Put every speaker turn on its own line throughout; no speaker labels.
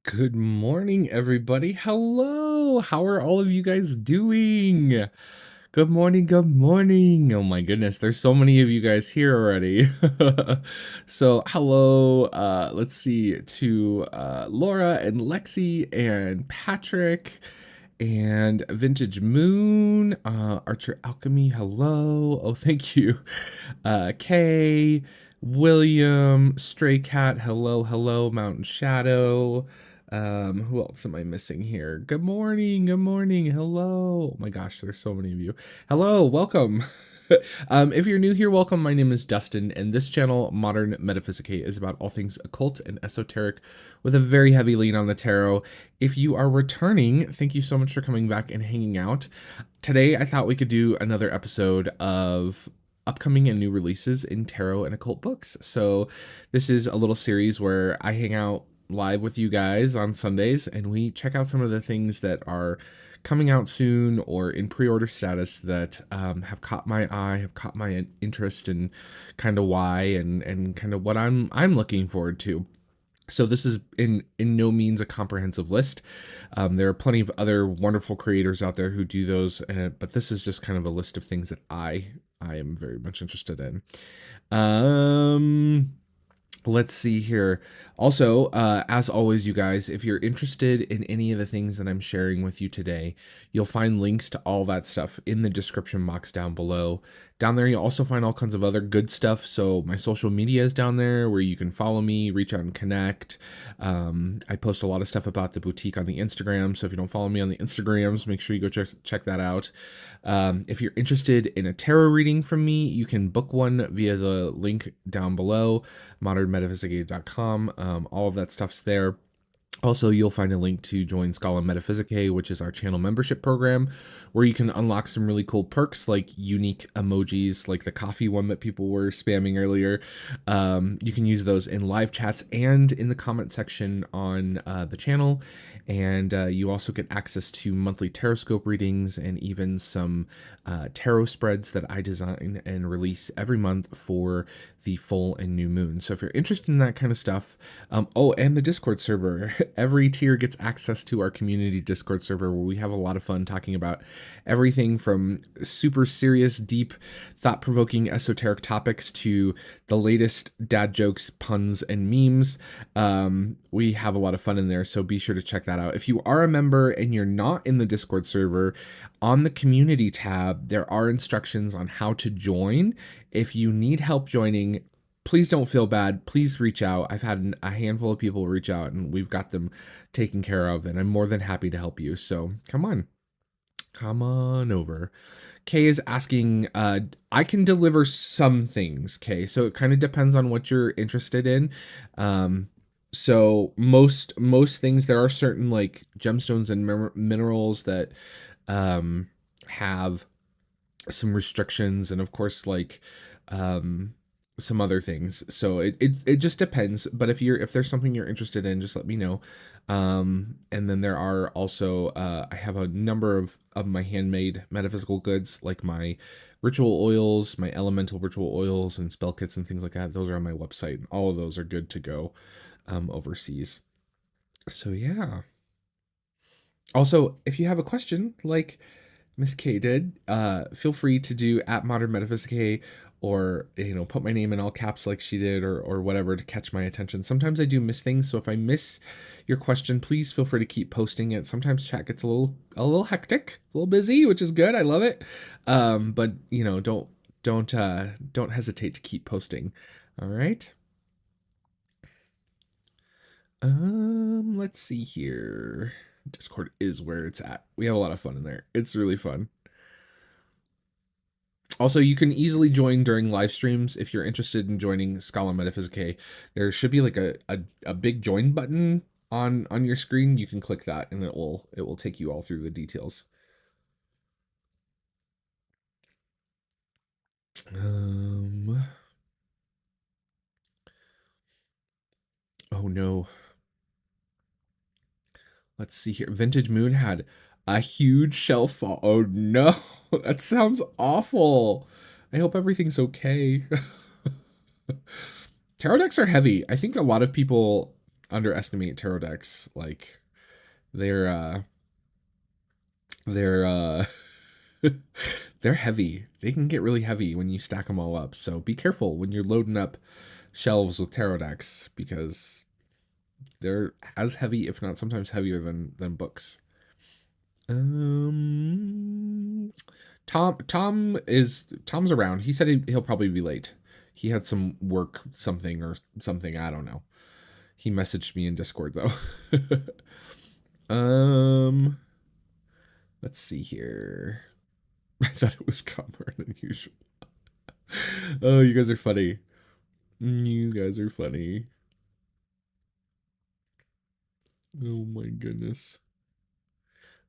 Good morning, everybody. Hello. How are all of you guys doing? Good morning. Good morning. Oh my goodness, there's so many of you guys here already. So, hello. Let's see to Laura and Lexi and Patrick and Vintage Moon, Archer Alchemy. Hello. Oh, thank you. Kay, William, Stray Cat. Hello, hello. Mountain Shadow. Who else am I missing here? Good morning. Good morning. Hello. Oh my gosh, there's so many of you. Hello, welcome. If you're new here, welcome. My name is Dustin, and this channel, Modern Metaphysicae, is about all things occult and esoteric with a very heavy lean on the tarot. If you are returning, thank you so much for coming back and hanging out. Today, I thought we could do another episode of upcoming and new releases in tarot and occult books. So this is a little series where I hang out live with you guys on Sundays and we check out some of the things that are coming out soon or in pre-order status that have caught my eye, have caught my interest, and kind of why and kind of what I'm looking forward to. So this is in no means a comprehensive list. There are plenty of other wonderful creators out there who do those, but this is just kind of a list of things that I am very much interested in. Let's see here. Also, as always, you guys, if you're interested in any of the things that I'm sharing with you today, you'll find links to all that stuff in the description box down below. Down there, you'll also find all kinds of other good stuff. So my social media is down there where you can follow me, reach out and connect. I post a lot of stuff about the boutique on the Instagram. So if you don't follow me on the Instagrams, make sure you go check that out. If you're interested in a tarot reading from me, you can book one via the link down below, modernmetaphysicae.com. All of that stuff's there. Also, you'll find a link to join Summa Metaphysicae, which is our channel membership program, where you can unlock some really cool perks like unique emojis, like the coffee one that people were spamming earlier. You can use those in live chats and in the comment section on the channel. And you also get access to monthly taroscope readings and even some tarot spreads that I design and release every month for the full and new moon. So if you're interested in that kind of stuff, oh, and the Discord server. Every tier gets access to our community Discord server where we have a lot of fun talking about everything from super serious, deep, thought-provoking esoteric topics to the latest dad jokes, puns, and memes. We have a lot of fun in there, so be sure to check that out. If you are a member and you're not in the Discord server, on the community tab, there are instructions on how to join. If you need help joining, please don't feel bad. Please reach out. I've had a handful of people reach out and we've got them taken care of, and I'm more than happy to help you. So come on over. Kay is asking, I can deliver some things, Kay. So it kind of depends on what you're interested in. So most things, there are certain like gemstones and minerals that have some restrictions, and of course like some other things. So it just depends. But if there's something you're interested in, just let me know. And then there are also I have a number of my handmade metaphysical goods, like my ritual oils, my elemental ritual oils and spell kits and things like that. Those are on my website. All of those are good to go overseas. So yeah. Also, if you have a question like Miss K did, feel free to do at Modern Metaphysicae, or put my name in all caps like she did, or whatever, to catch my attention. Sometimes I do miss things, so if I miss your question, please feel free to keep posting it. Sometimes chat gets a little hectic, a little busy, which is good. I love it. But don't hesitate to keep posting. All right. Let's see here. Discord is where it's at. We have a lot of fun in there. It's really fun. Also, you can easily join during live streams if you're interested in joining Summa Metaphysicae. There should be like a big join button on your screen. You can click that and it will take you all through the details. Oh no. Let's see here. Vintage Moon had a huge shelf fall. Oh no, that sounds awful. I hope everything's okay. Tarot decks are heavy. I think a lot of people underestimate tarot decks. Like they're they're they're heavy. They can get really heavy when you stack them all up. So be careful when you're loading up shelves with tarot decks, because they're as heavy, if not sometimes heavier than books. Tom's around. He said he'll probably be late. He had some work, something or something. I don't know. He messaged me in Discord though. um, let's see here. I thought it was calmer than usual. Oh, you guys are funny. You guys are funny. Oh my goodness.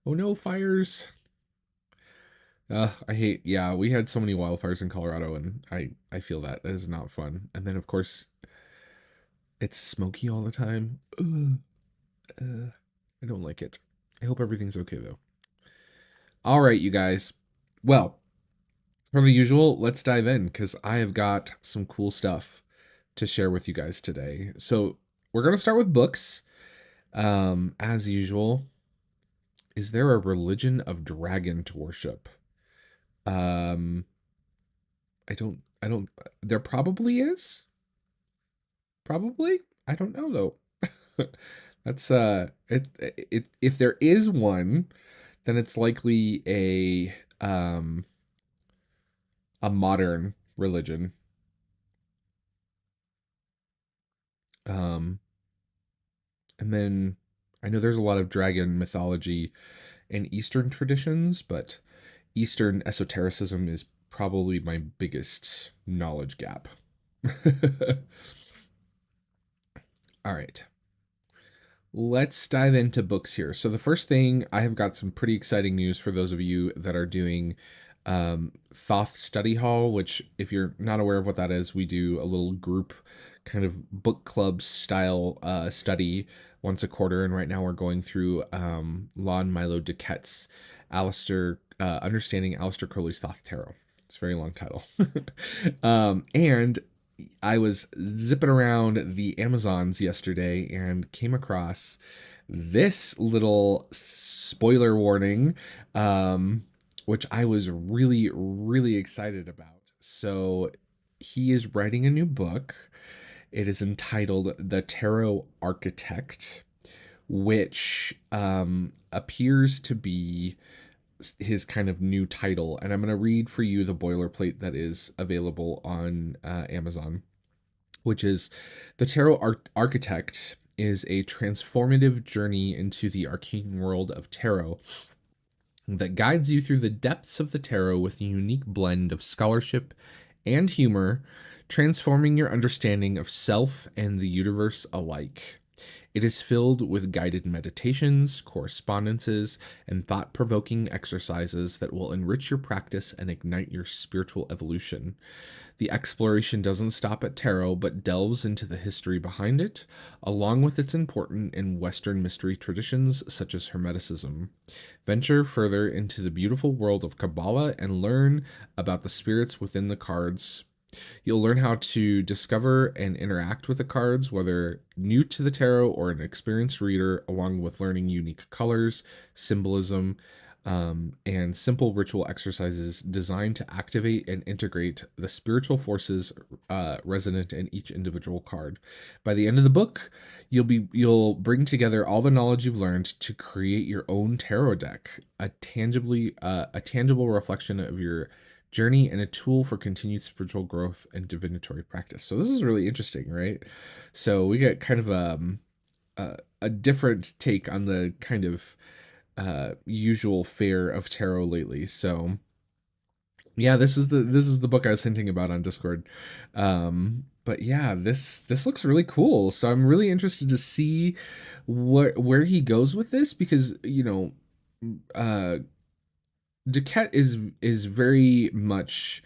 Oh no, fires. I hate, yeah, we had so many wildfires in Colorado, and I feel that. That is not fun. And then, of course, it's smoky all the time. Ugh. I don't like it. I hope everything's okay, though. All right, you guys. Well, per the usual, let's dive in, because I have got some cool stuff to share with you guys today. So we're going to start with books. As usual, is there a religion of dragon to worship? Um, I don't, there probably is. Probably. I don't know though. That's if there is one, then it's likely a modern religion. Um and then I know there's a lot of dragon mythology in Eastern traditions, but Eastern esotericism is probably my biggest knowledge gap. All right. Let's dive into books here. So the first thing, I have got some pretty exciting news for those of you that are doing Thoth Study Hall, which if you're not aware of what that is, we do a little group kind of book club style study once a quarter. And right now we're going through Lon Milo DeQuette's Understanding Aleister Crowley's Thoth Tarot. It's a very long title. And I was zipping around the Amazons yesterday and came across this little spoiler warning, which I was really, really excited about. So he is writing a new book. It is entitled The Tarot Architect, which appears to be his kind of new title. And I'm going to read for you the boilerplate that is available on Amazon, which is the Tarot Architect is a transformative journey into the arcane world of tarot that guides you through the depths of the tarot with a unique blend of scholarship and humor, transforming your understanding of self and the universe alike. It is filled with guided meditations, correspondences, and thought provoking exercises that will enrich your practice and ignite your spiritual evolution. The exploration doesn't stop at tarot, but delves into the history behind it, along with its important in Western mystery traditions such as Hermeticism. Venture further into the beautiful world of Kabbalah and learn about the spirits within the cards. You'll learn how to discover and interact with the cards, whether new to the tarot or an experienced reader, along with learning unique colors, symbolism, and simple ritual exercises designed to activate and integrate the spiritual forces resonant in each individual card. By the end of the book, you'll bring together all the knowledge you've learned to create your own tarot deck, a tangible reflection of your journey and a tool for continued spiritual growth and divinatory practice. So this is really interesting, right? So we get kind of a different take on the kind of usual fare of tarot lately. So yeah, this is the book I was hinting about on Discord. But yeah, this looks really cool. So I'm really interested to see where he goes with this, because uh Duquette is very much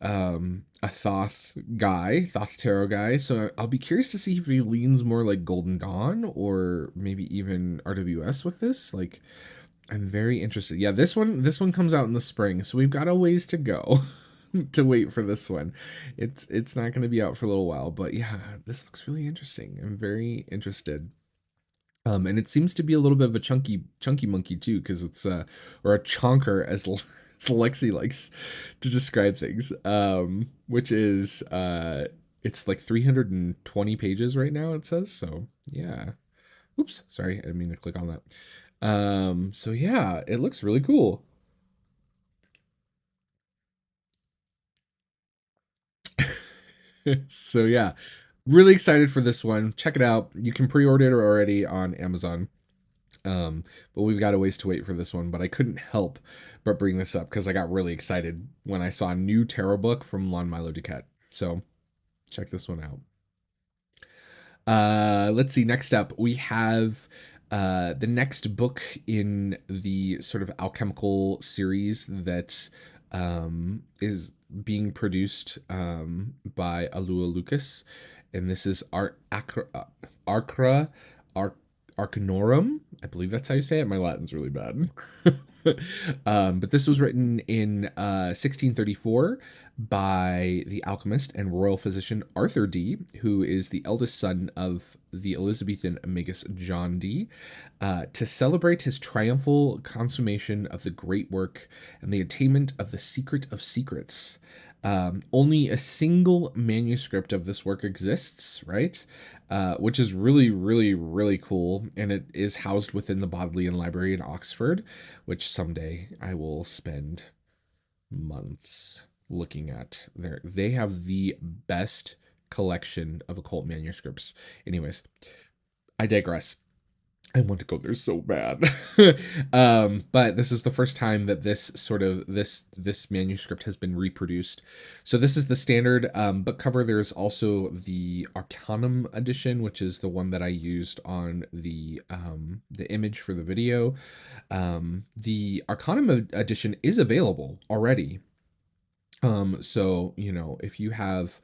a Thoth tarot guy. So I'll be curious to see if he leans more like Golden Dawn or maybe even RWS with this. Like, I'm very interested. Yeah, this one comes out in the spring, so we've got a ways to go to wait for this one. It's not going to be out for a little while, but yeah, this looks really interesting. I'm very interested. And it seems to be a little bit of a chunky monkey too, because it's or a chonker as Lexi likes to describe things. Which is it's like 320 pages right now, it says. So yeah. Oops, sorry, I didn't mean to click on that. So yeah, it looks really cool. So yeah, Really excited for this one. Check it out. You can pre-order it already on Amazon. But we've got a ways to wait for this one. But I couldn't help but bring this up because I got really excited when I saw a new tarot book from Lon Milo Duquette. So check this one out. Let's see. Next up, we have the next book in the sort of alchemical series that is being produced by Alua Lucas, and this is Arca Arcanorum. I believe that's how you say it. My Latin's really bad. But this was written in 1634 by the alchemist and royal physician Arthur Dee, who is the eldest son of the Elizabethan magus John Dee, to celebrate his triumphal consummation of the great work and the attainment of the secret of secrets. Only a single manuscript of this work exists, right? Which is really, really, really cool. And it is housed within the Bodleian Library in Oxford, which someday I will spend months looking at. They have the best collection of occult manuscripts. Anyways, I digress. I want to go there so bad. But this is the first time that this manuscript has been reproduced. So this is the standard book cover. There's also the Arcanum edition, which is the one that I used on the image for the video. The Arcanum edition is available already. So, you know, if you have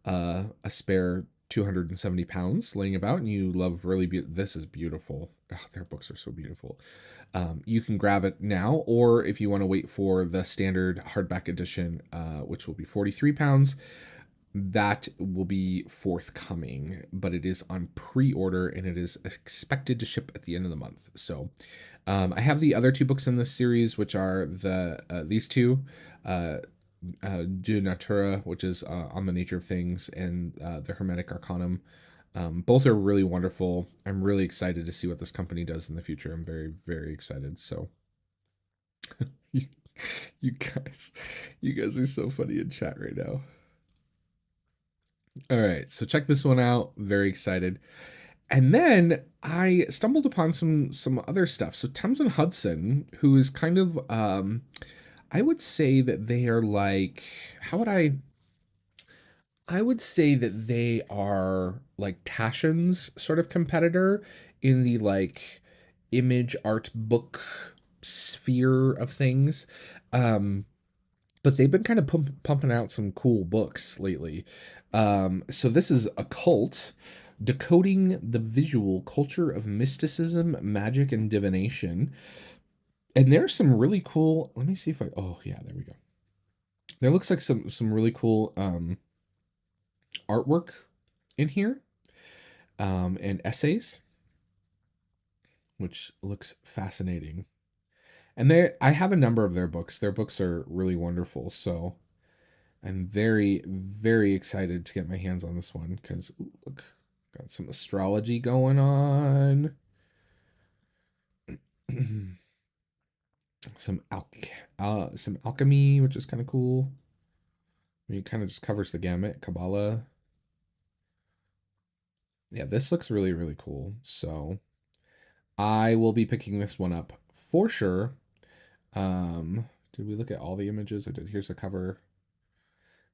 a spare 270 pounds laying about and you love really this is beautiful. Oh, their books are so beautiful. You can grab it now, or if you want to wait for the standard hardback edition, which will be 43 pounds, that will be forthcoming, but it is on pre-order and it is expected to ship at the end of the month. So I have the other two books in this series, which are these two, De Natura, which is on the nature of things, and the Hermetic Arcanum. Both are really wonderful. I'm really excited to see what this company does in the future. I'm very, very excited. So you, you guys are so funny in chat right now. All right, so check this one out. Very excited. And then I stumbled upon some other stuff. So Thames and Hudson, who is kind of I would say that they are like, how would I would say that they are like Taschen's sort of competitor in the like image art book sphere of things. But they've been kind of pumping out some cool books lately. So this is Occult, Decoding the Visual Culture of Mysticism, Magic, and Divination. And there's some really cool, let me see if oh yeah, there we go. There looks like some really cool artwork in here, and essays, which looks fascinating. And I have a number of their books. Their books are really wonderful. So I'm very, very excited to get my hands on this one because look, got some astrology going on. some alchemy, which is kind of cool. I mean, it kind of just covers the gamut. Kabbalah. Yeah, this looks really, really cool. So I will be picking this one up for sure. Did we look at all the images? I did. Here's the cover.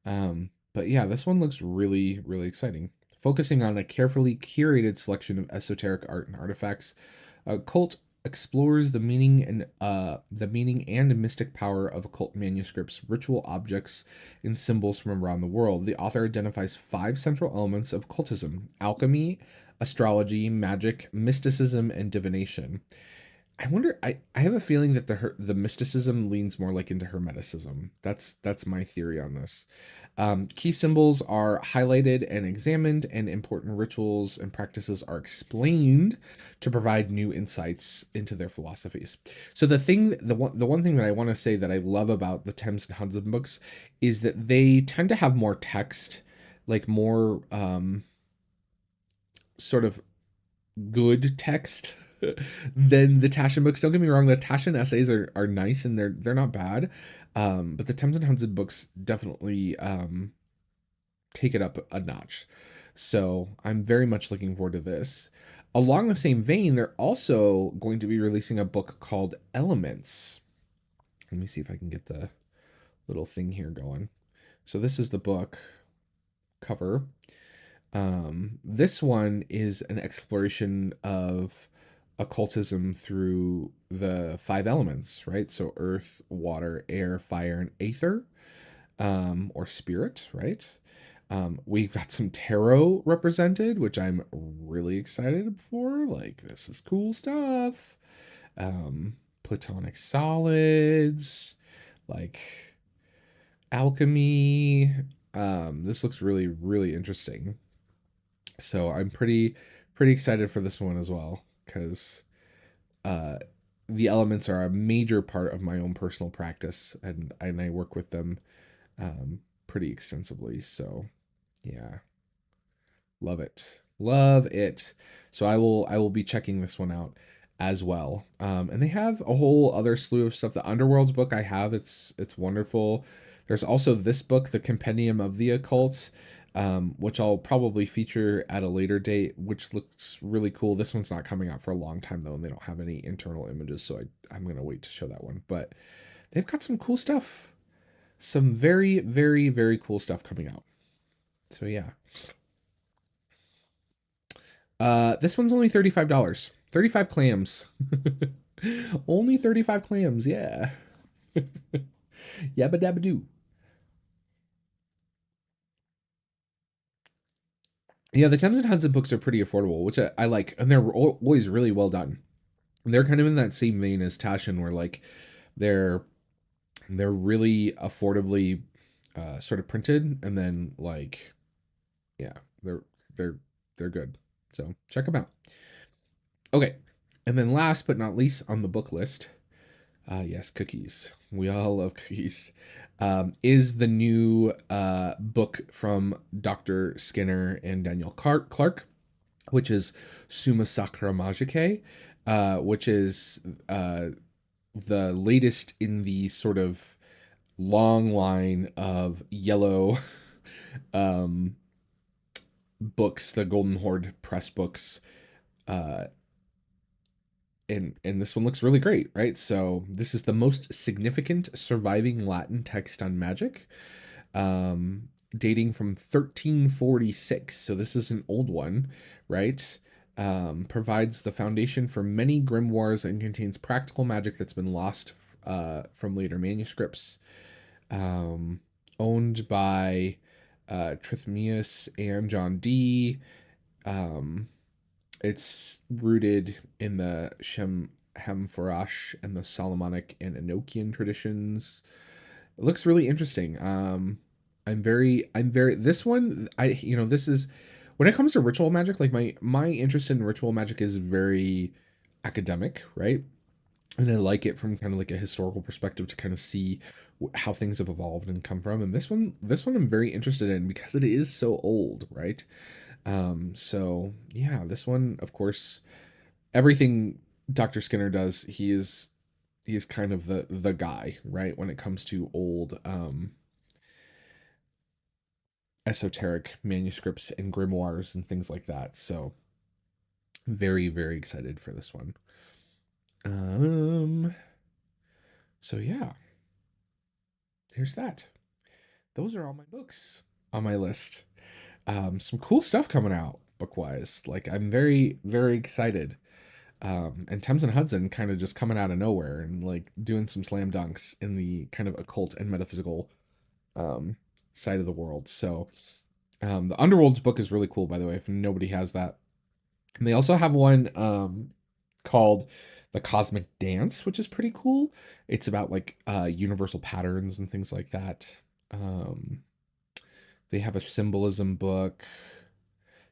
But yeah, this one looks really, really exciting. Focusing on a carefully curated selection of esoteric art and artifacts, Occult explores the meaning and mystic power of occult manuscripts, ritual objects, and symbols from around the world. The author identifies 5 central elements of occultism: alchemy, astrology, magic, mysticism, and divination. I wonder. I have a feeling that the mysticism leans more like into hermeticism. That's my theory on this. Key symbols are highlighted and examined, and important rituals and practices are explained to provide new insights into their philosophies. So the one thing that I want to say that I love about the Thames and Hudson books is that they tend to have more text, like more sort of good text than the Taschen books. Don't get me wrong, the Taschen essays are nice and they're not bad. But the Thames and Hudson books definitely take it up a notch. So I'm very much looking forward to this. Along the same vein, they're also going to be releasing a book called Elements. Let me see if I can get the little thing here going. So this is the book cover. This one is an exploration of occultism through the five elements, right? So earth, water, air, fire, and aether, or spirit, right? We've got some tarot represented, which I'm really excited for. Like, this is cool stuff. Platonic solids, like alchemy. This looks really, really interesting. So I'm pretty excited for this one as well, because uh, the elements are a major part of my own personal practice, and I work with them pretty extensively. So yeah, love it, love it. So I will be checking this one out as well. And they have a whole other slew of stuff. The Underworlds book I have, it's wonderful. There's also this book, the Compendium of the Occult, which I'll probably feature at a later date, which looks really cool. This one's not coming out for a long time though, and they don't have any internal images, so I'm gonna wait to show that one. But they've got some cool stuff, some very, very, very cool stuff coming out. So yeah. This one's only $35. 35 clams. Only 35 clams, yeah. Yabba dabba doo. Yeah, the Thames and Hudson books are pretty affordable, which I like, and they're always really well done. They're kind of in that same vein as Taschen, where like they're they're really affordably sort of printed, and then like yeah, they're they're good. So check them out. Okay, and then last but not least on the book list, yes, cookies. We all love cookies. Is the new book from Dr. Skinner and Daniel Clark, which is Summa Sacra Magicae, which is the latest in the sort of long line of yellow um, books, the Golden Horde press books. Uh, and this one looks really great, right? So this is the most significant surviving Latin text on magic, dating from 1346. So this is an old one, right? Provides the foundation for many grimoires and contains practical magic that's been lost from later manuscripts. Um, Owned by Trithemius and John Dee. Um, it's rooted in the Hamfarash and the Solomonic and Enochian traditions. It looks really interesting. I'm very this one this is when it comes to ritual magic, like my interest in ritual magic is very academic, right? And I like it from kind of like a historical perspective to kind of see how things have evolved and come from. And this one I'm very interested in because it is so old, right? So yeah, this one, of course, everything Dr. Skinner does, he is kind of the guy, right, when it comes to old esoteric manuscripts and grimoires and things like that. So very, very excited for this one. Um so yeah, there's that. Those are all my books on my list. Some cool stuff coming out book-wise. Like I'm very, very excited. And Thames and Hudson kind of just coming out of nowhere and like doing some slam dunks in the kind of occult and metaphysical um, side of the world. So the Underworlds book is really cool, by the way, if nobody has that. And they also have one called The Cosmic Dance, which is pretty cool. It's about like universal patterns and things like that. Um, they have a symbolism book.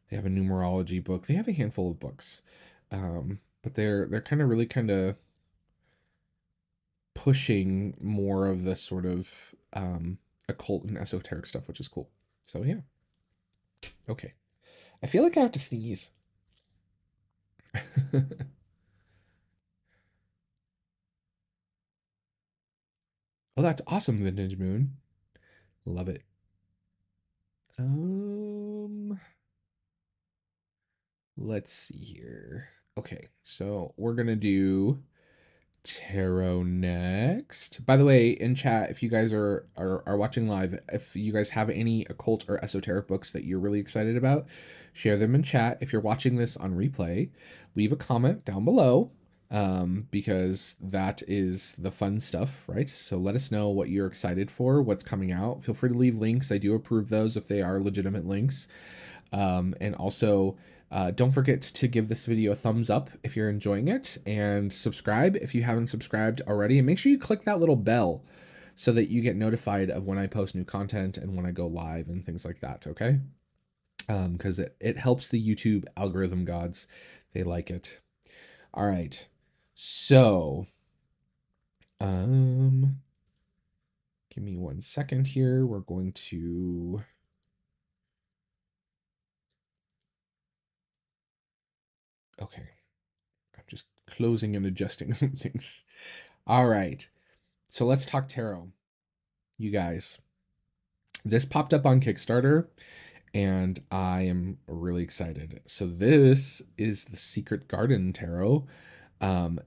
They have a numerology book. They have a handful of books. But they're kind of really kind of pushing more of the sort of occult and esoteric stuff, which is cool. So yeah. Okay. I feel like I have to sneeze. Oh, that's awesome, Vintage Moon. Love it. Um let's see here. Okay, so we're gonna do tarot next. By the way, in chat, if you guys are watching live, if you guys have any occult or esoteric books that you're really excited about, share them in chat. If you're watching this on replay, leave a comment down below, because that is the fun stuff, right? So let us know what you're excited for, what's coming out. Feel free to leave links. I do approve those if they are legitimate links. And also, don't forget to give this video a thumbs up if you're enjoying it, and subscribe if you haven't subscribed already. And make sure you click that little bell so that you get notified of when I post new content and when I go live and things like that, okay? Because it helps the YouTube algorithm gods. They like it. All right. So, give me 1 second here. We're going to... Okay. I'm just closing and adjusting some things. All right. So let's talk tarot. You guys, this popped up on Kickstarter and I am really excited. So this is the Secret Garden Tarot.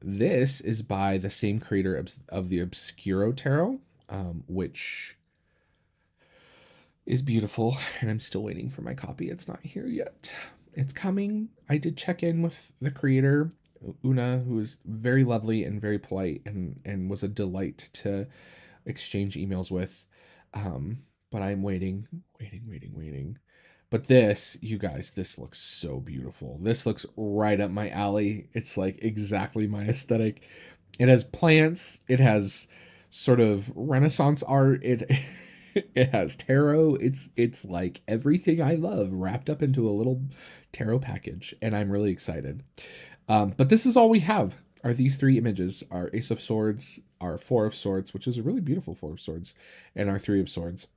This is by the same creator of the Obscuro Tarot, which is beautiful. And I'm still waiting for my copy. It's not here yet. It's coming. I did check in with the creator, Una, who is very lovely and very polite and was a delight to exchange emails with. But I'm waiting. But this, you guys, this looks so beautiful. This looks right up my alley. It's like exactly my aesthetic. It has plants. It has sort of Renaissance art. It it has tarot. It's like everything I love wrapped up into a little tarot package, and I'm really excited. But this is all we have. Are these three images: our Ace of Swords, our Four of Swords, which is a really beautiful Four of Swords, and our Three of Swords.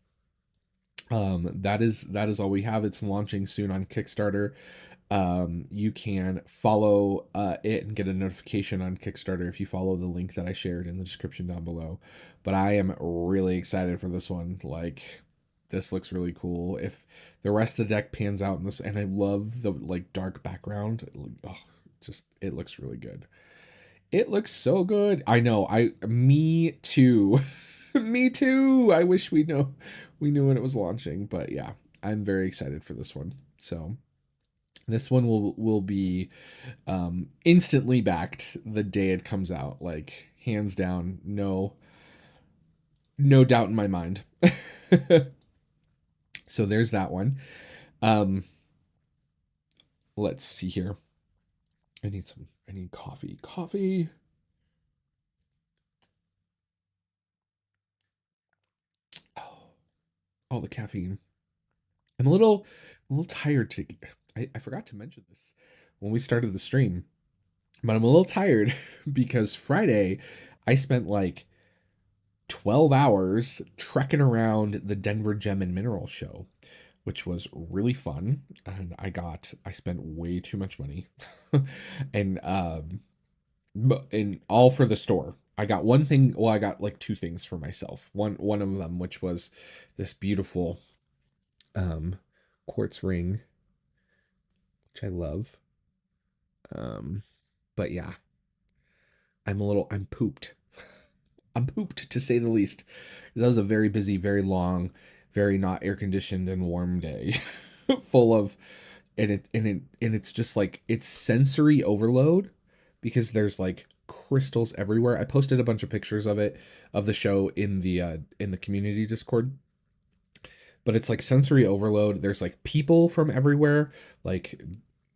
That is all we have. It's launching soon on Kickstarter. You can follow it and get a notification on Kickstarter if you follow the link that I shared in the description down below. But I am really excited for this one. Like, this looks really cool. If the rest of the deck pans out in this, and I love the like dark background. Oh, just it looks really good. It looks so good. I know. Me too. Me too. I wish we knew when it was launching, but yeah, I'm very excited for this one. So this one will be instantly backed the day it comes out, like hands down, no doubt in my mind. So there's that one. Let's see here. I need coffee. Oh, the caffeine. I'm a little tired to I forgot to mention this when we started the stream, but I'm a little tired because Friday I spent like 12 hours trekking around the Denver Gem and Mineral Show, which was really fun. And I spent way too much money. And and all for the store. I got one thing, well, I got like two things for myself. One of them, which was this beautiful um quartz ring, which I love. But yeah, I'm pooped. I'm pooped to say the least. That was a very busy, very long, very not air conditioned and warm day, full of, and it's just like it's sensory overload because there's like crystals everywhere. I posted a bunch of pictures of it, of the show in the community Discord, but it's like sensory overload. There's like people from everywhere. Like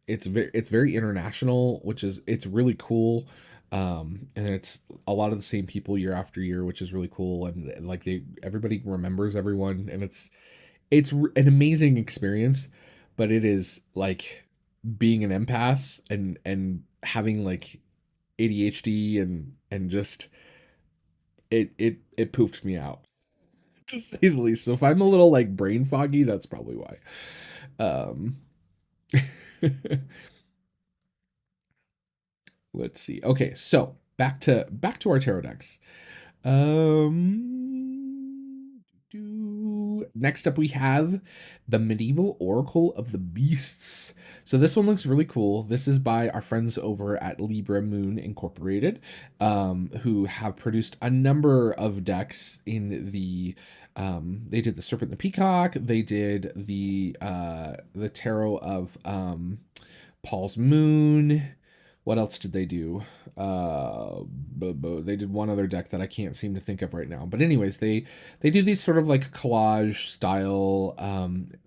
it's very international, which is it's really cool. And it's a lot of the same people year after year, which is really cool. And like everybody remembers everyone, and it's an amazing experience. But it is like being an empath and having like ADHD and just it pooped me out to say the least. So if I'm a little like brain foggy, that's probably why. Um, let's see. Okay, so back to our tarot decks. Next up, we have the Medieval Oracle of the Beasts. So this one looks really cool. This is by our friends over at Libra Moon Incorporated, who have produced a number of decks in the. They did the Serpent and the Peacock. They did the Tarot of Paul's Moon. What else did they do? They did one other deck that I can't seem to think of right now. But anyways, they do these sort of like collage style.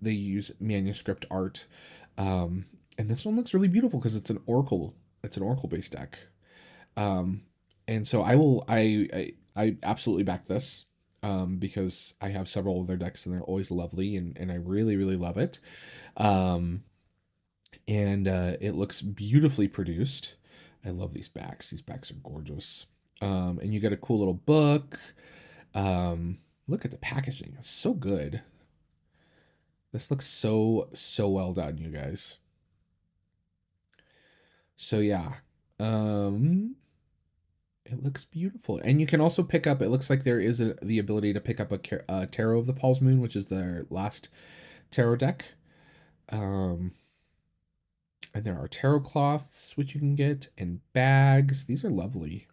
They use manuscript art, and this one looks really beautiful because it's an oracle. It's an oracle based deck. And so I absolutely back this. Because I have several of their decks and they're always lovely and I really, really love it. And it looks beautifully produced. I love these backs. These backs are gorgeous. And you get a cool little book. Look at the packaging. It's so good. This looks so well done, you guys. So yeah. It looks beautiful. And you can also pick up, it looks like there is the ability to pick up a Tarot of the Paul's Moon, which is their last tarot deck. And there are tarot cloths, which you can get, and bags. These are lovely.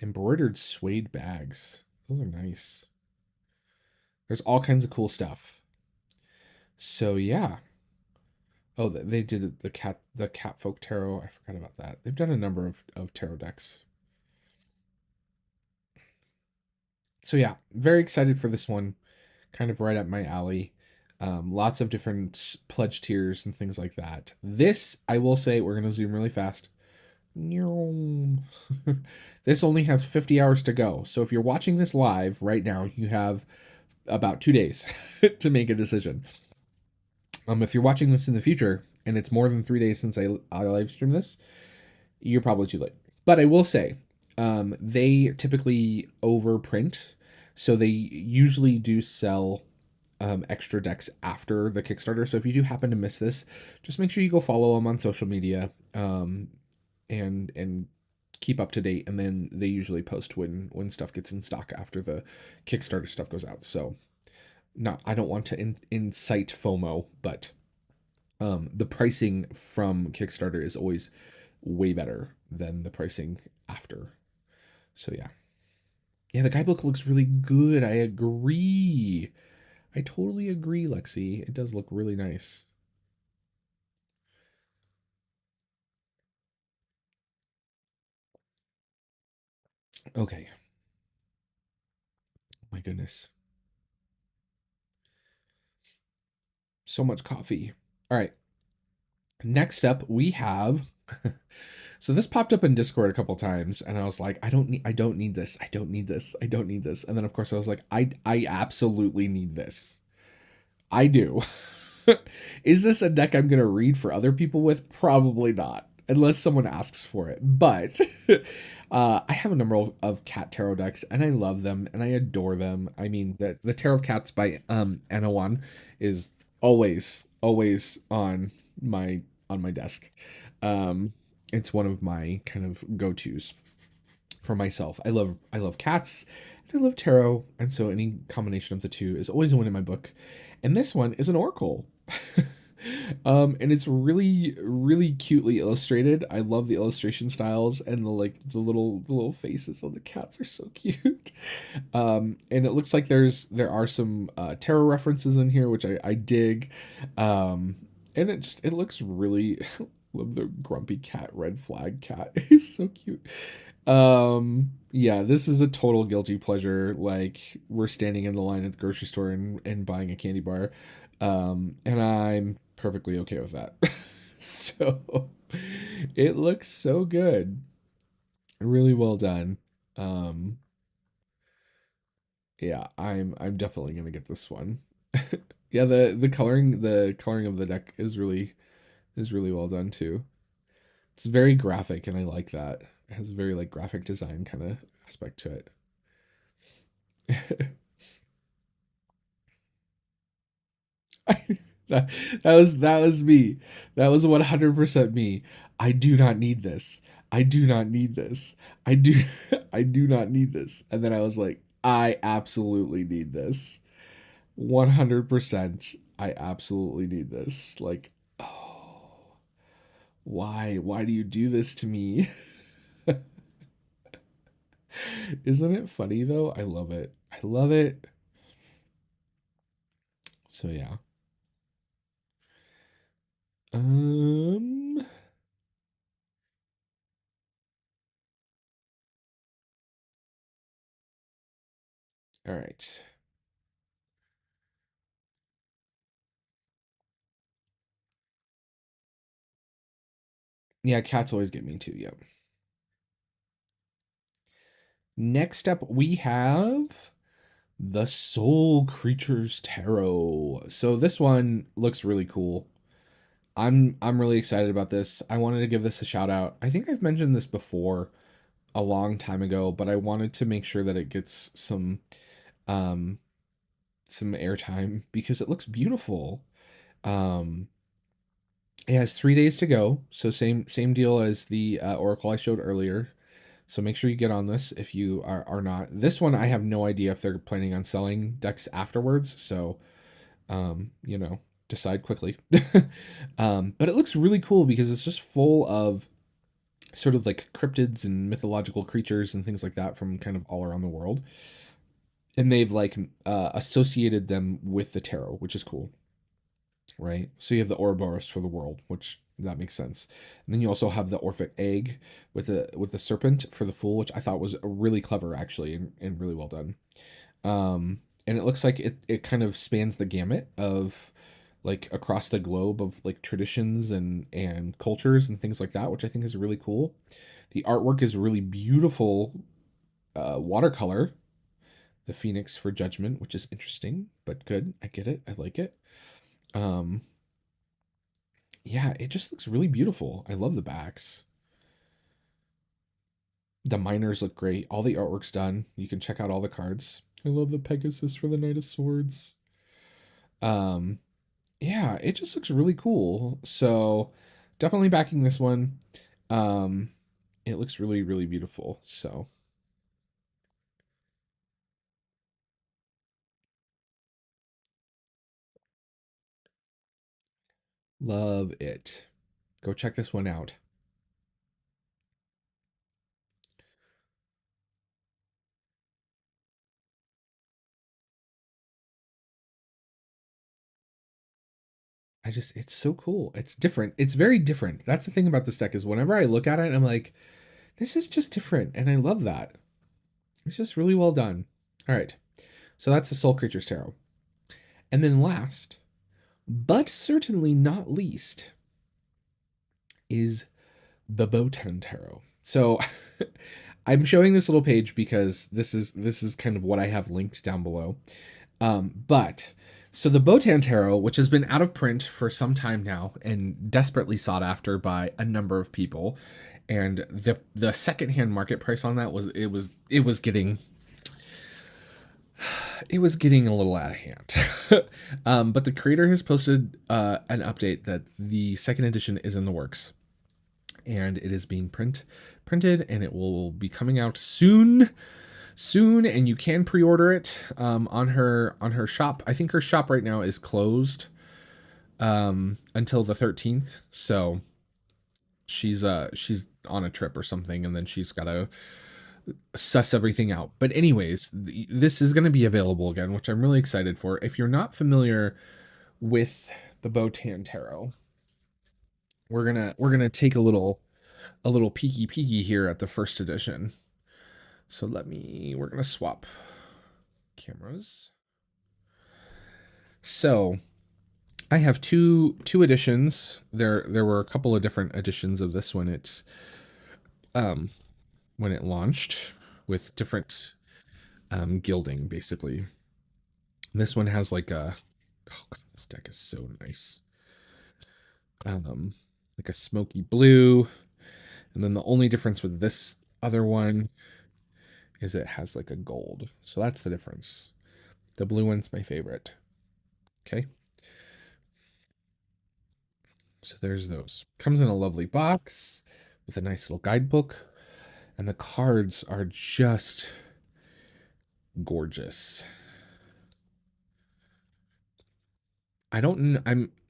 Embroidered suede bags. Those are nice. There's all kinds of cool stuff. So yeah. Oh, they did the cat folk tarot. I forgot about that. They've done a number of tarot decks. So yeah, very excited for this one. Kind of right up my alley. Lots of different pledge tiers and things like that. This, I will say, we're going to zoom really fast. This only has 50 hours to go. So if you're watching this live right now, you have about 2 days to make a decision. If you're watching this in the future and it's more than 3 days since I live streamed this, you're probably too late. But I will say, they typically overprint. So they usually do sell extra decks after the Kickstarter. So if you do happen to miss this, just make sure you go follow them on social media and keep up to date. And then they usually post when stuff gets in stock after the Kickstarter stuff goes out. So I don't want to incite FOMO, but the pricing from Kickstarter is always way better than the pricing after. So yeah. Yeah, the guidebook looks really good. I agree. I totally agree, Lexi. It does look really nice. Okay. My goodness. So much coffee. All right. Next up, we have so this popped up in Discord a couple times and I was like, I don't need this. I don't need this. I don't need this. And then of course I was like, I absolutely need this. I do. Is this a deck I'm going to read for other people with? Probably not, unless someone asks for it. But I have a number of cat tarot decks, and I love them, and I adore them. I mean, the Tarot of Cats by N is always on my desk. It's one of my kind of go-tos for myself. I love cats, and I love tarot, and so any combination of the two is always a win in my book. And this one is an oracle. And it's really, really cutely illustrated. I love the illustration styles and the little faces on the cats are so cute. And it looks like there are some tarot references in here, which I dig. And it looks really love the grumpy cat, red flag cat. He's so cute. Yeah, this is a total guilty pleasure. Like, we're standing in the line at the grocery store and buying a candy bar. And I'm perfectly okay with that. So it looks so good. Really well done. Yeah, I'm definitely gonna get this one. Yeah, the coloring of the deck is really well done too. It's very graphic and I like that. It has a very like graphic design kind of aspect to it. That was me. That was 100% me. I do not need this. I do not need this. I do I do not need this. And then I was like, I absolutely need this. 100%. I absolutely need this. Like, oh, why? Why do you do this to me? Isn't it funny though? I love it. I love it. So yeah. Um, all right. Yeah, cats always get me too. Yep. Next up, we have the Soul Creatures Tarot. So this one looks really cool. I'm really excited about this. I wanted to give this a shout out. I think I've mentioned this before a long time ago, but I wanted to make sure that it gets um some airtime because it looks beautiful. Um it has 3 days to go, so same deal as the Oracle I showed earlier. So make sure you get on this if you are not. This one I have no idea if they're planning on selling decks afterwards, so you know, decide quickly. But it looks really cool because it's just full of sort of like cryptids and mythological creatures and things like that from kind of all around the world. And they've like associated them with the tarot, which is cool, right? So you have the Ouroboros for the world, which that makes sense. And then you also have the Orphic egg with the serpent for the fool, which I thought was really clever actually and really well done. And it looks like it kind of spans the gamut of like across the globe of like traditions and cultures and things like that, which I think is really cool. The artwork is really beautiful watercolor. The Phoenix for Judgment, which is interesting, but good. I get it. I like it. Um, yeah, it just looks really beautiful. I love the backs. The miners look great. All the artwork's done. You can check out all the cards. I love the Pegasus for the Knight of Swords. Um, yeah, it just looks really cool. So definitely backing this one. Um, it looks really, really beautiful. So love it. Go check this one out. It's so cool. It's different. It's very different. That's the thing about this deck is whenever I look at it, I'm like, this is just different. And I love that. It's just really well done. All right. So that's the Soul Creatures Tarot. And then last, but certainly not least, is the Botan Tarot. So I'm showing this little page because this is kind of what I have linked down below. But so the Botan Tarot, which has been out of print for some time now and desperately sought after by a number of people, and the secondhand market price on that was getting a little out of hand. But the creator has posted an update that the second edition is in the works, and it is being printed, and it will be coming out soon, and you can pre-order it on her shop. I think her shop right now is closed until the 13th, so she's on a trip or something, and then she's got to suss everything out. But anyways, this is going to be available again, which I'm really excited for. If you're not familiar with the Botan Tarot, we're gonna take a little peeky here at the first edition. So we're gonna swap cameras. So I have two editions. There were a couple of different editions of this um when it launched with different gilding basically. This one has like a oh god, this deck is so nice. Like a smoky blue, and then the only difference with this other one is it has like a gold. So that's the difference. The blue one's my favorite. Okay. So there's those. Comes in a lovely box with a nice little guidebook, and the cards are just gorgeous. I don't.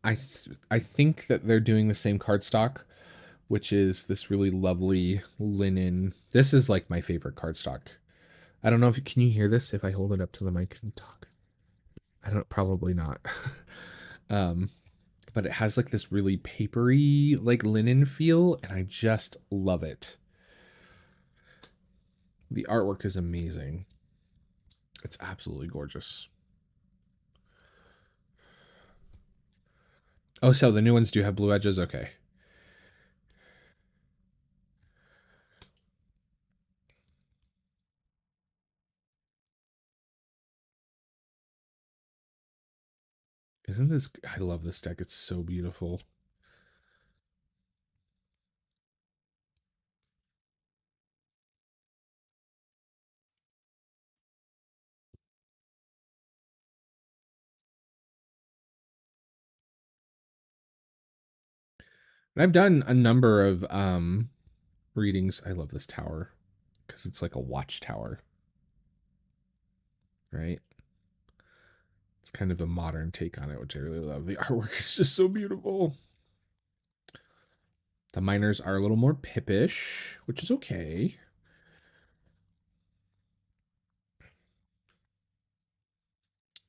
I think that they're doing the same cardstock, which is this really lovely linen. This is like my favorite cardstock. I don't know if can you hear this if I hold it up to the mic and talk. I don't probably not. um, but it has like this really papery like linen feel, and I just love it. The artwork is amazing. It's absolutely gorgeous. Oh, so the new ones do have blue edges? Okay. Isn't this... I love this deck. It's so beautiful. And I've done a number of readings. I love this tower because it's like a watchtower, right? It's kind of a modern take on it, which I really love. The artwork is just so beautiful. The miners are a little more pippish, which is okay.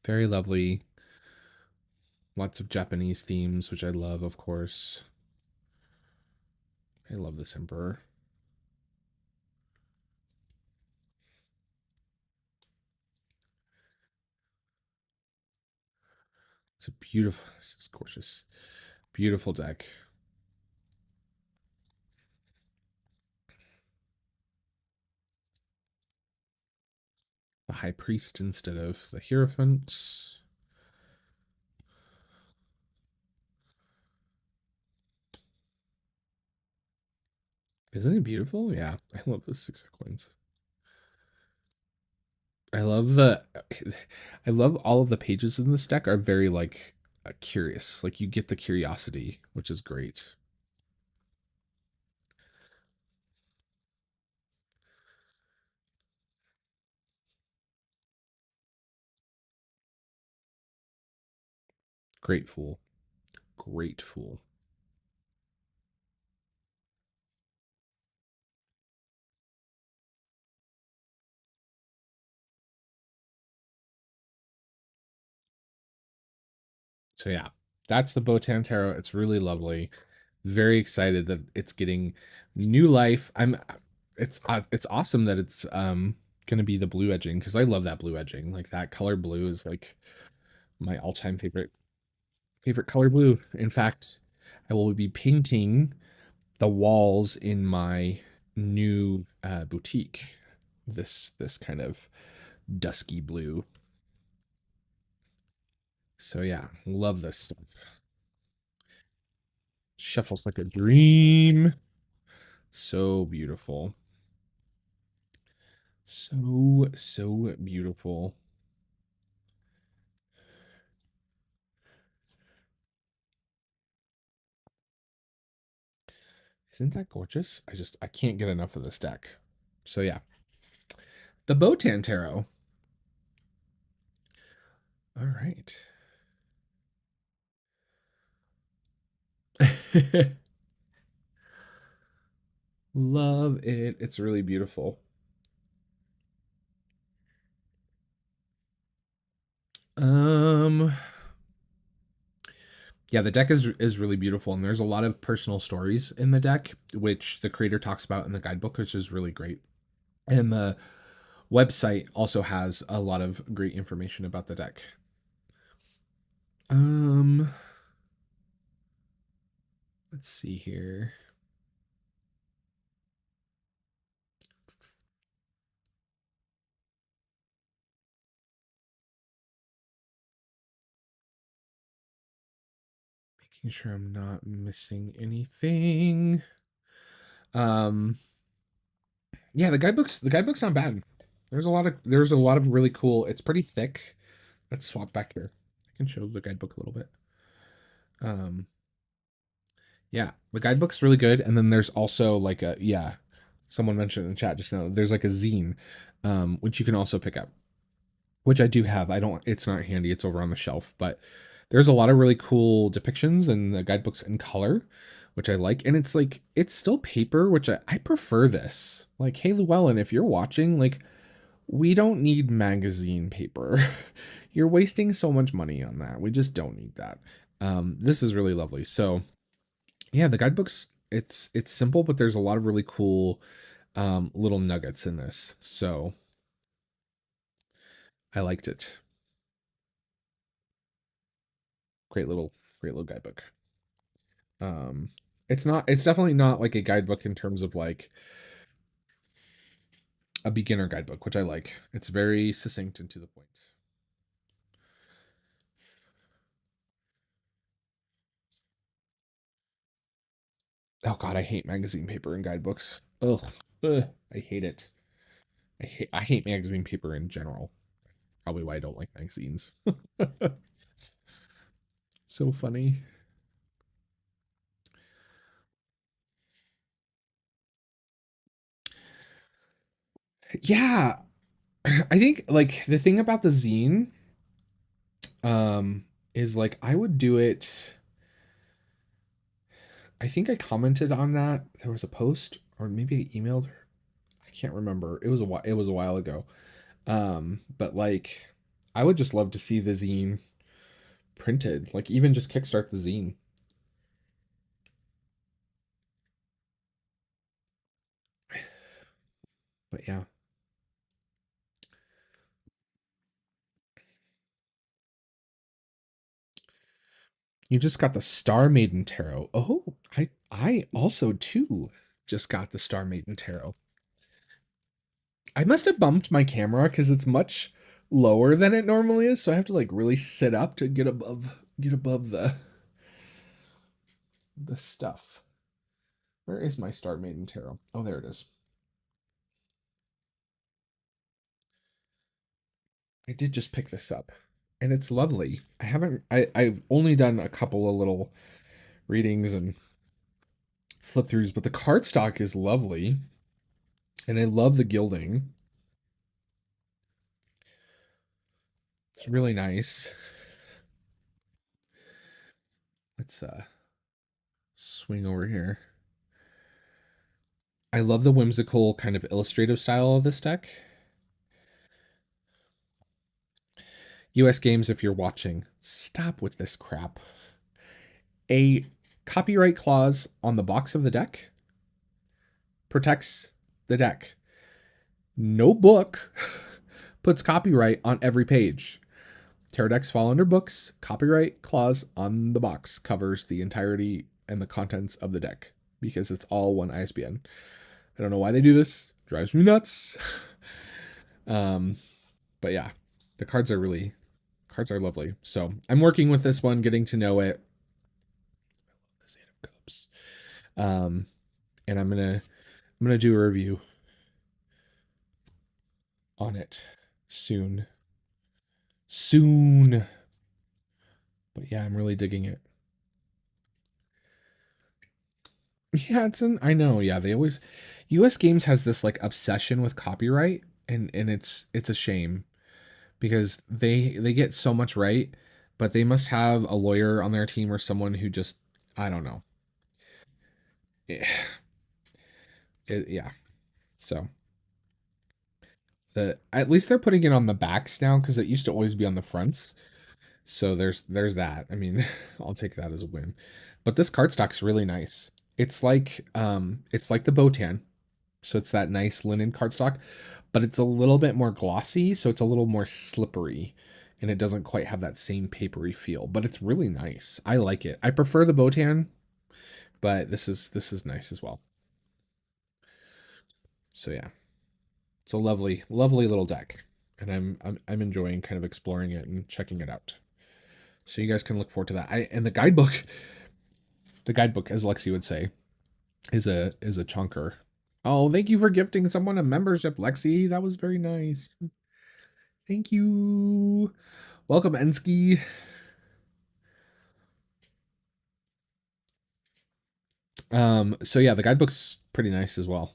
Very lovely. Lots of Japanese themes, which I love, of course. I love this emperor. It's a beautiful, this is gorgeous. Beautiful deck. The High Priest instead of the Hierophant. Isn't it beautiful? Yeah, I love the 6 of coins. I love the... I love all of the pages in this deck are very like curious. Like you get the curiosity, which is great. Grateful. Grateful. So yeah, that's the Botan Tarot. It's really lovely. Very excited that it's getting new life. It's awesome that it's gonna be the blue edging because I love that blue edging. Like that color blue is like my all-time favorite color blue. In fact, I will be painting the walls in my new boutique. This kind of dusky blue. So yeah, love this stuff. Shuffles like a dream. So beautiful. So beautiful. Isn't that gorgeous? I can't get enough of this deck. So yeah. The Botan Tarot. All right. Love it. It's really beautiful. Yeah, the deck is really beautiful, and there's a lot of personal stories in the deck, which the creator talks about in the guidebook, which is really great. And the website also has a lot of great information about the deck. Let's see here. Making sure I'm not missing anything. Yeah, the guidebook's not bad. There's a lot of really cool. It's pretty thick. Let's swap back here. I can show the guidebook a little bit. Yeah, the guidebook's really good, and then there's also like a... yeah, someone mentioned in the chat just now. There's like a zine, which you can also pick up, which I do have. I don't. It's not handy. It's over on the shelf, but There's a lot of really cool depictions in the guidebooks in color, which I like. And it's like, it's still paper, which I prefer this. Like, hey, Llewellyn, if you're watching, like, we don't need magazine paper. You're wasting so much money on that. We just don't need that. This is really lovely. So yeah, the guidebooks, it's simple, but there's a lot of really cool little nuggets in this. So I liked it. Great little guidebook. Um, it's definitely not like a guidebook in terms of like a beginner guidebook, which I like. It's very succinct and to the point. Oh God, I hate magazine paper and guidebooks. Ugh, ugh, I hate it. I hate magazine paper in general. Probably why I don't like magazines. So funny. Yeah, I think like the thing about the zine um is like I would do it. I think I commented on that. There was a post or maybe I emailed her. I can't remember. It was a while ago. But like I would just love to see the zine printed. Like even just kickstart the zine. But yeah. You just got the Star Maiden Tarot. Oh, I also too just got the Star Maiden Tarot. I must have bumped my camera because it's much lower than it normally is, so I have to like really sit up to get above the stuff. Where is my Star Maiden Tarot? Oh, there it is. I did just pick this up, and it's lovely. I've only done a couple of little readings and flip throughs, but the cardstock is lovely, and I love the gilding. It's really nice. Let's swing over here. I love the whimsical kind of illustrative style of this deck. US Games, if you're watching, stop with this crap. A copyright clause on the box of the deck protects the deck. No book puts copyright on every page. Tarot decks fall under books. Copyright clause on the box covers the entirety and the contents of the deck because it's all one ISBN. I don't know why they do this. Drives me nuts. um, but yeah, the cards are lovely. So I'm working with this one, getting to know it. The Eight of Cups. And I'm gonna do a review on it soon. Soon. But yeah, I'm really digging it. Yeah, I know, yeah, they always US Games has this like obsession with copyright and it's a shame because they get so much right, but they must have a lawyer on their team or someone who just I don't know. Eh, yeah. So the at least they're putting it on the backs now because it used to always be on the fronts. So there's that. I mean, I'll take that as a win. But this cardstock's really nice. It's like the Botan. So it's that nice linen cardstock, but it's a little bit more glossy, so it's a little more slippery and it doesn't quite have that same papery feel, but it's really nice. I like it. I prefer the Botan, but this is nice as well. So yeah. It's a lovely little deck. And I'm enjoying kind of exploring it and checking it out. So you guys can look forward to that. And the guidebook, as Lexi would say, is a chunker. Oh, thank you for gifting someone a membership, Lexi. That was very nice. Thank you. Welcome, Ensky. So yeah, the guidebook's pretty nice as well.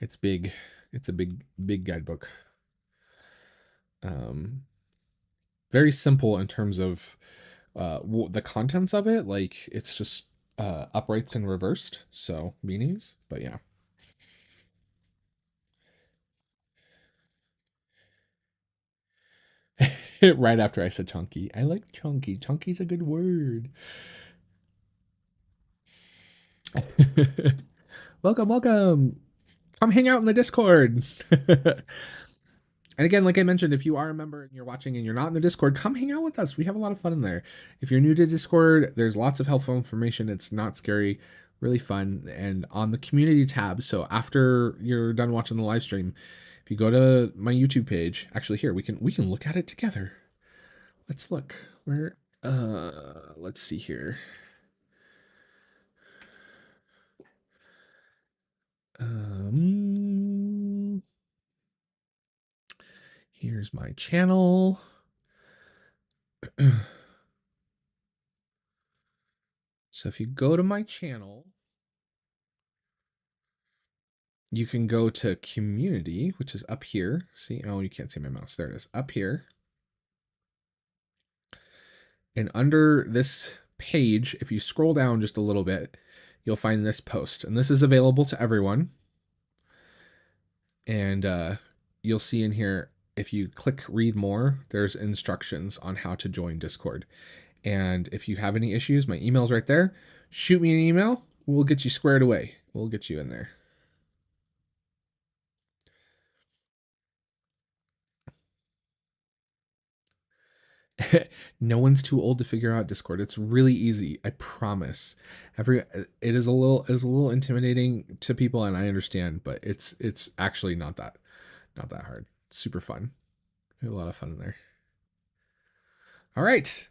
It's big. It's a big guidebook. Um, very simple in terms of the contents of it, like it's just uprights and reversed, so meanings. But yeah. Right after I said chunky. I like chunky. Chunky's a good word. Welcome, welcome. Come hang out in the Discord. And again, like I mentioned, if you are a member and you're watching and you're not in the Discord, come hang out with us. We have a lot of fun in there. If you're new to Discord, there's lots of helpful information. It's not scary, really fun. And on the community tab, so after you're done watching the live stream, if you go to my YouTube page, actually here, we can look at it together. Let's look. Where let's see here. Here's my channel. So if you go to my channel, you can go to community, which is up here. See, oh, you can't see my mouse. There it is, up here. And under this page, if you scroll down just a little bit, you'll find this post. And this is available to everyone. And you'll see in here, if you click read more, there's instructions on how to join Discord. And if you have any issues, my email's right there. Shoot me an email. We'll get you squared away. We'll get you in there. No one's too old to figure out Discord. It's really easy, I promise. It is a little intimidating to people, and I understand, but it's actually not that hard. It's super fun. We have a lot of fun in there. All right.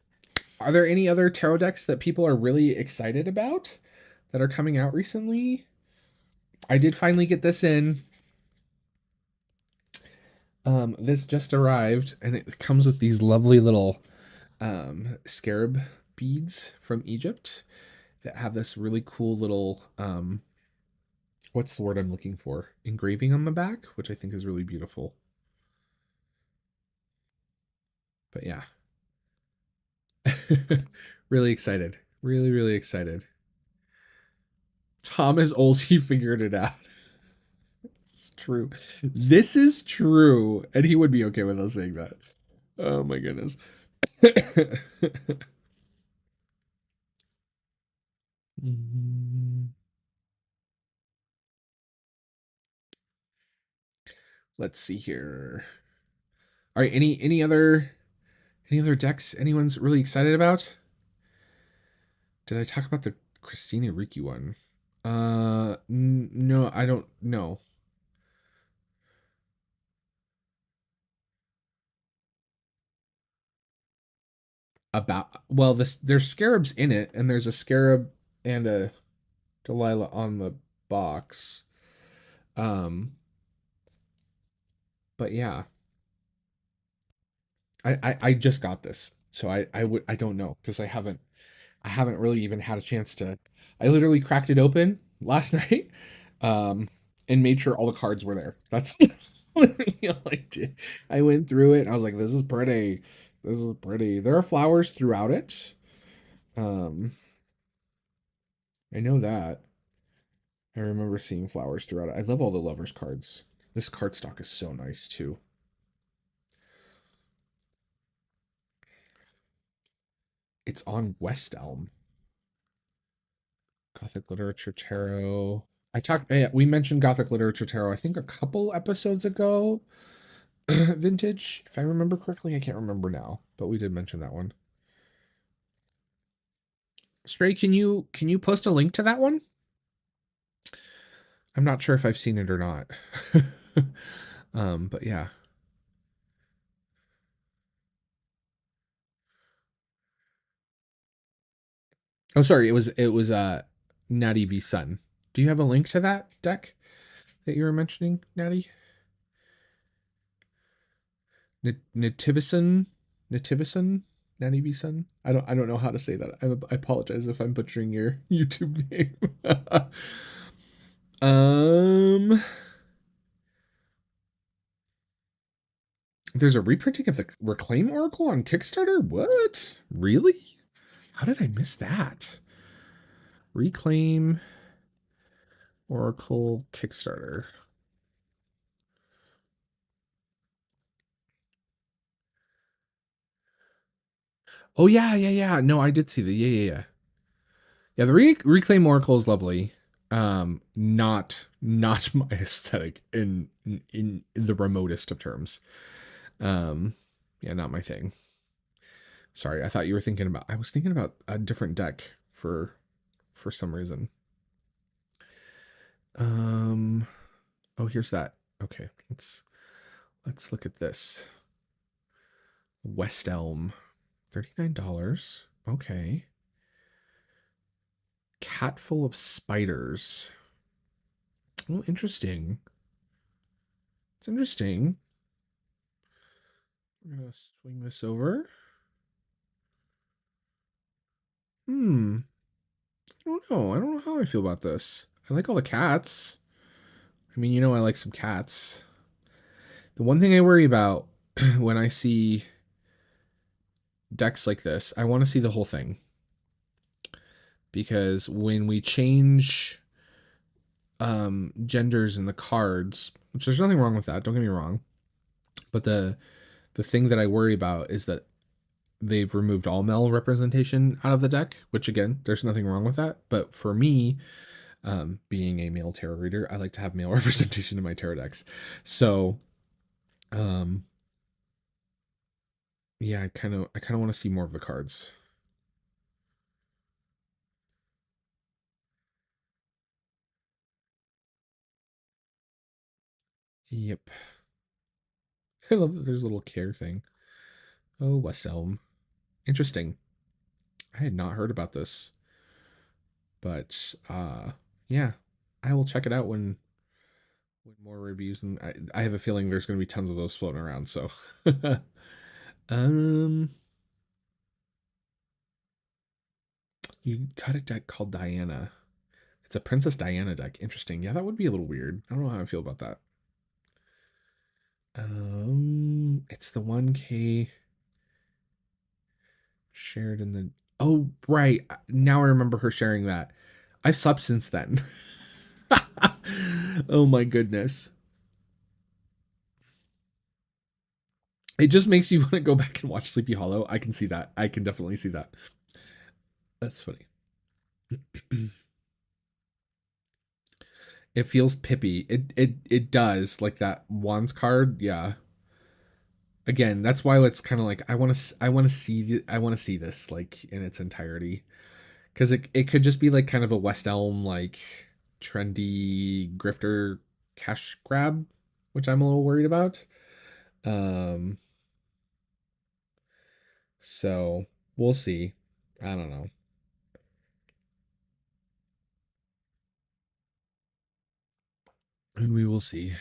Are there any other tarot decks that people are really excited about that are coming out recently? I did finally get this in. This just arrived, and it comes with these lovely little scarab beads from Egypt that have this really cool little what's the word I'm looking for? Engraving on the back, which I think is really beautiful. But yeah. Really excited. Really, really excited. Tom is old, he figured it out. It's true. This is true. And he would be okay with us saying that. Oh my goodness. Let's see here. All right, any other decks anyone's really excited about? Did I talk about the Christina Ricci one? No, I don't know. Well, there's scarabs in it, and there's a scarab and a Delilah on the box. But yeah. I just got this. So I don't know, because I haven't really even had a chance to. I literally cracked it open last night, and made sure all the cards were there. That's literally all I did. I went through it and I was like, this is pretty. This is pretty. There are flowers throughout it. I know that. I remember seeing flowers throughout it. I love all the lovers cards. This cardstock is so nice too. It's on West Elm. Gothic Literature Tarot. We mentioned Gothic Literature Tarot, I think a couple episodes ago. Vintage, if I remember correctly. I can't remember now, but we did mention that one. Stray, can you post a link to that one? I'm not sure if I've seen it or not. But yeah. Oh, sorry, it was Natty v Sun. Do you have a link to that deck that you were mentioning, Natty? Nativison, Natty v Sun. I don't know how to say that. I apologize if I'm butchering your YouTube name. There's a reprinting of the Reclaim Oracle on Kickstarter. What? Really? How did I miss that? Reclaim Oracle Kickstarter. Oh yeah. No, I did see that. Yeah. Yeah, the Reclaim Oracle is lovely. Not my aesthetic in the remotest of terms. Yeah, not my thing. Sorry, I thought you were thinking about. I was thinking about a different deck for some reason. Oh, here's that. Okay, let's look at this. West Elm, $39. Okay. Cat full of spiders. Oh, interesting. It's interesting. We're gonna swing this over. I don't know. I don't know how I feel about this. I like all the cats. I mean, I like some cats. The one thing I worry about when I see decks like this, I want to see the whole thing. Because when we change genders in the cards, which there's nothing wrong with that, don't get me wrong. But the thing that I worry about is that they've removed all male representation out of the deck, which again, there's nothing wrong with that. But for me, being a male tarot reader, I like to have male representation in my tarot decks. So, yeah, I kind of want to see more of the cards. Yep. I love that there's a little care thing. Oh, West Elm. Interesting. I had not heard about this. But yeah, I will check it out when more reviews, and I have a feeling there's going to be tons of those floating around. So, um, you got a deck called Diana. It's a Princess Diana deck. Interesting. Yeah, that would be a little weird. I don't know how I feel about that. It's the 1K shared in the. Oh, right. Now I remember her sharing that. I've slept since then. Oh my goodness. It just makes you want to go back and watch Sleepy Hollow. I can see that. I can definitely see that. That's funny. It feels pippy. It does, like that wands card. Yeah. Again, that's why it's kind of like I want to see this like in its entirety, because it could just be like kind of a West Elm like trendy grifter cash grab, which I'm a little worried about. Um, so we'll see. I don't know. We will see.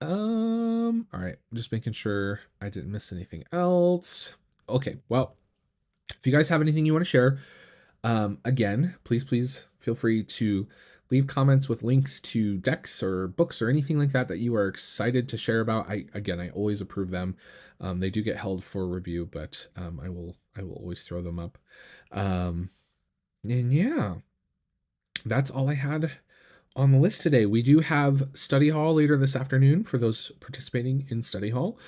All right, just making sure I didn't miss anything else. Okay, well, if you guys have anything you want to share, again, please feel free to leave comments with links to decks or books or anything like that that you are excited to share about. I always approve them. They do get held for review, but I will always throw them up. And yeah, that's all I had on the list today. We do have study hall later this afternoon for those participating in study hall.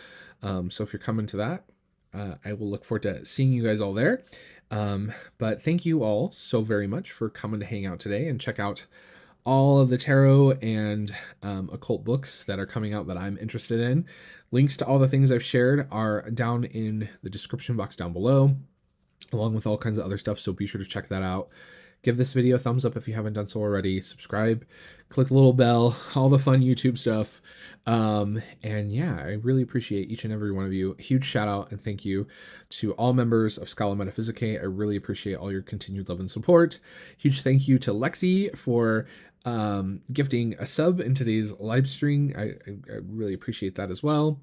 So if you're coming to that, I will look forward to seeing you guys all there. But thank you all so very much for coming to hang out today and check out all of the tarot and occult books that are coming out that I'm interested in. Links to all the things I've shared are down in the description box down below, along with all kinds of other stuff. So be sure to check that out. Give this video a thumbs up if you haven't done so already. Subscribe, click the little bell, all the fun YouTube stuff. And yeah, I really appreciate each and every one of you. Huge shout out and thank you to all members of Scala Metaphysicae. I really appreciate all your continued love and support. Huge thank you to Lexi for gifting a sub in today's live stream. I really appreciate that as well.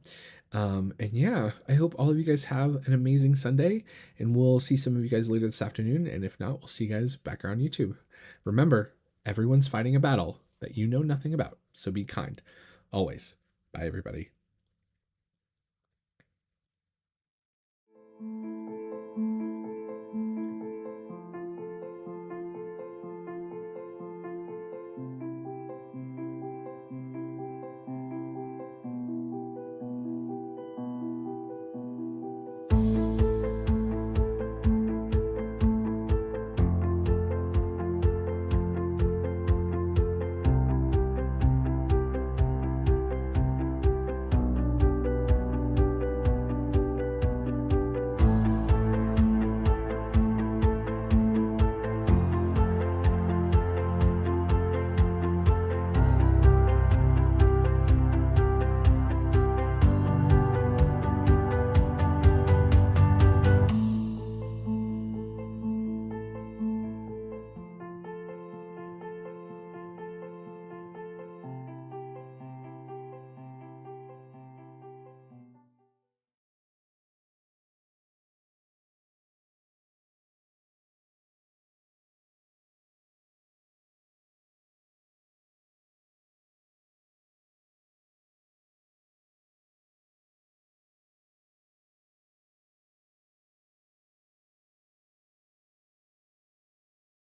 And yeah, I hope all of you guys have an amazing Sunday, and we'll see some of you guys later this afternoon. And if not, we'll see you guys back around YouTube. Remember, everyone's fighting a battle that you know nothing about, so be kind. Always. Bye, everybody.